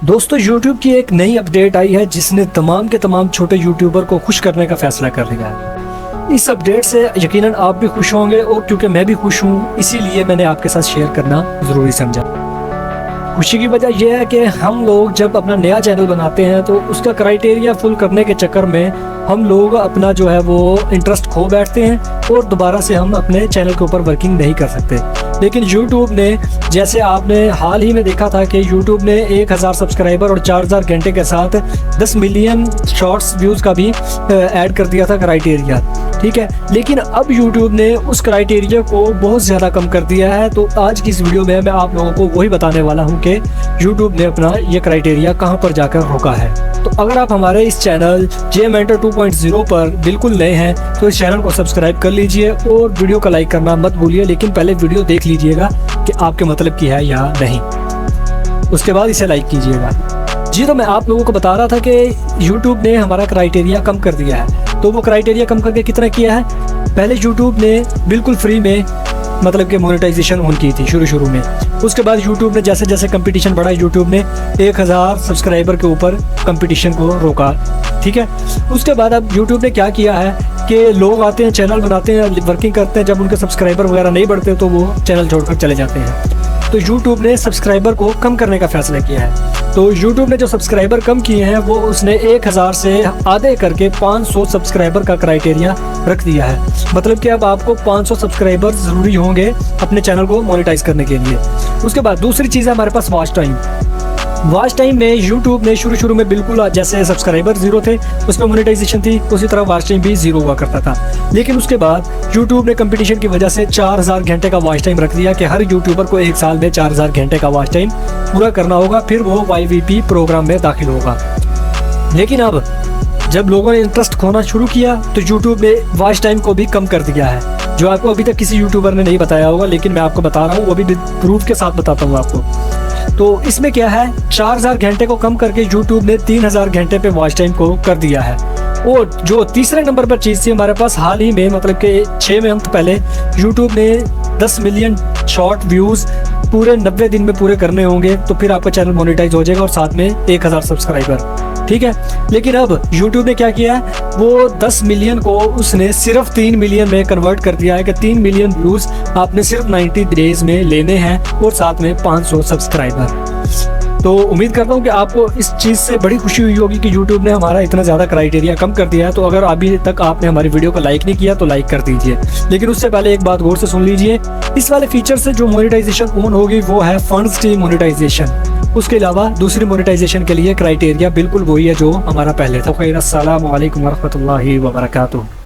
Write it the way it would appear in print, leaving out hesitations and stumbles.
दोस्तों YouTube की एक नई अपडेट आई है जिसने तमाम के तमाम छोटे यूट्यूबर को खुश करने का फैसला कर लिया है। इस अपडेट से यकीनन आप भी खुश होंगे और क्योंकि मैं भी खुश हूँ इसीलिए मैंने आपके साथ शेयर करना ज़रूरी समझा। खुशी की वजह यह है कि हम लोग जब अपना नया चैनल बनाते हैं तो उसका क्राइटेरिया फुल करने के चक्कर में हम लोग अपना जो है वो इंटरेस्ट खो बैठते हैं और दोबारा से हम अपने चैनल के ऊपर वर्किंग नहीं कर सकते। लेकिन YouTube ने, जैसे आपने हाल ही में देखा था कि YouTube ने 1000 सब्सक्राइबर और 4000 घंटे के साथ 10 मिलियन शॉर्ट्स व्यूज़ का भी ऐड कर दिया था क्राइटेरिया, ठीक है। लेकिन अब YouTube ने उस क्राइटेरिया को बहुत ज़्यादा कम कर दिया है। तो आज की इस वीडियो में मैं आप लोगों को वही बताने वाला हूँ कि YouTube ने अपना ये क्राइटेरिया कहाँ पर जाकर रोका है। तो अगर आप हमारे इस चैनल जे मेंटर 2.0 पर बिल्कुल नए हैं तो इस चैनल को सब्सक्राइब कर लीजिए और वीडियो को लाइक करना मत भूलिए, लेकिन पहले वीडियो देख लीजिएगा कि आपके मतलब की है या नहीं, उसके बाद इसे लाइक कीजिएगा। जी, तो मैं आप लोगों को बता रहा था कि YouTube ने हमारा क्राइटेरिया कम कर दिया है। तो वो क्राइटेरिया कम करके कितना किया है? पहले YouTube ने बिल्कुल फ्री में मतलब कि मोनेटाइजेशन ऑन की थी शुरू में। उसके बाद YouTube ने जैसे जैसे कंपटीशन बढ़ा, YouTube ने 1000 सब्सक्राइबर के ऊपर कंपटीशन को रोका, ठीक है। उसके बाद अब YouTube ने क्या किया है कि लोग आते हैं, चैनल बनाते हैं, वर्किंग करते हैं, जब उनके सब्सक्राइबर वगैरह नहीं बढ़ते तो वो चैनल छोड़कर चले जाते हैं। तो YouTube ने सब्सक्राइबर को कम करने का फैसला किया है। तो YouTube ने जो सब्सक्राइबर कम किए हैं वो उसने 1000 से आधे करके 500 सब्सक्राइबर का क्राइटेरिया रख दिया है। मतलब कि अब आपको 500 सब्सक्राइबर ज़रूरी होंगे अपने चैनल को मोनेटाइज करने के लिए। उसके बाद दूसरी चीज़ है हमारे पास वॉच टाइम। वॉच टाइम में YouTube ने शुरू में बिल्कुल जैसे सब्सक्राइबर ज़ीरो थे उस पर मोनेटाइजेशन थी, उसी तरह वॉच टाइम भी ज़ीरो हुआ करता था। लेकिन उसके बाद YouTube ने कंपटीशन की वजह से 4000 घंटे का वॉच टाइम रख दिया कि हर यूट्यूबर को एक साल में 4000 घंटे का वॉच टाइम पूरा करना होगा, फिर वो YVP प्रोग्राम में दाखिल होगा। लेकिन अब जब लोगों ने इंटरेस्ट खोना शुरू किया तो YouTube ने वॉच टाइम को भी कम कर दिया है, जो आपको अभी तक किसी यूट्यूबर ने नहीं बताया होगा, लेकिन मैं आपको बता रहा हूँ, वो भी प्रूफ के साथ बताता हूँ आपको। तो इसमें क्या है, 4000 घंटे को कम करके YouTube ने 3000 घंटे पे वॉच टाइम को कर दिया है। और जो तीसरे नंबर पर चीज़ थी हमारे पास हाल ही में, मतलब कि 6 मंथ पहले YouTube ने 10 मिलियन शॉर्ट व्यूज़ पूरे 90 दिन में पूरे करने होंगे तो फिर आपका चैनल मोनेटाइज हो जाएगा और साथ में 1000 सब्सक्राइबर, ठीक है। लेकिन अब YouTube ने क्या किया है, वो 10 मिलियन को उसने सिर्फ 3 मिलियन में कन्वर्ट कर दिया है कि 3 मिलियन व्यूज़ आपने सिर्फ 90 डेज में लेने हैं और साथ में 500 सब्सक्राइबर। तो उम्मीद करता हूँ कि आपको इस चीज़ से बड़ी खुशी हुई होगी कि YouTube ने हमारा इतना ज़्यादा क्राइटेरिया कम कर दिया है। तो अगर अभी तक आपने हमारी वीडियो को लाइक नहीं किया तो लाइक कर दीजिए, लेकिन उससे पहले एक बात गौर से सुन लीजिए। इस वाले फीचर से जो मोनेटाइजेशन ऑन होगी वो है फंड्स की मोनेटाइजेशन। उसके अलावा दूसरी मोनेटाइजेशन के लिए क्राइटेरिया बिल्कुल वही है जो हमारा पहले था। खैर, अस्सलामु अलैकुम वरहमतुल्लाहि वबरकातुहू।